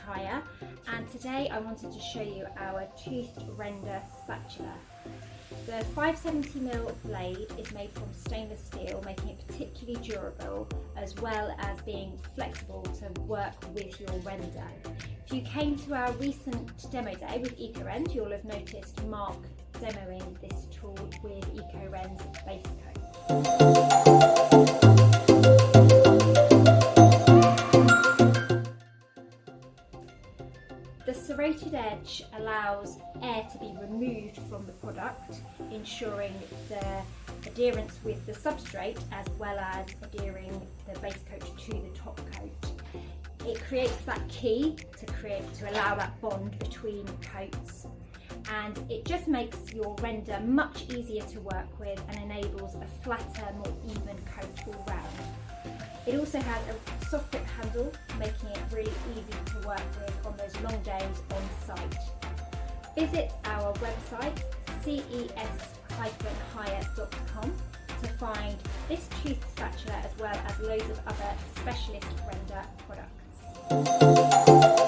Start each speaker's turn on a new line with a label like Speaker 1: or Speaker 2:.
Speaker 1: Hire, and today I wanted to show you our toothed render spatula. The 570mm blade is made from stainless steel, making it particularly durable as well as being flexible to work with your render. If you came to our recent demo day with EcoRend, you'll have noticed Mark demoing this tool with EcoRend's base coat. The serrated edge allows air to be removed from the product, ensuring the adherence with the substrate as well as adhering the base coat to the top coat. It creates that key to allow that bond between coats, and it just makes your render much easier to work with and enables a flatter, more even coat all round. It also has a soft grip handle, making it really easy to work with on those long days on site. Visit our website ces-hire.com to find this tooth spatula as well as loads of other specialist render products.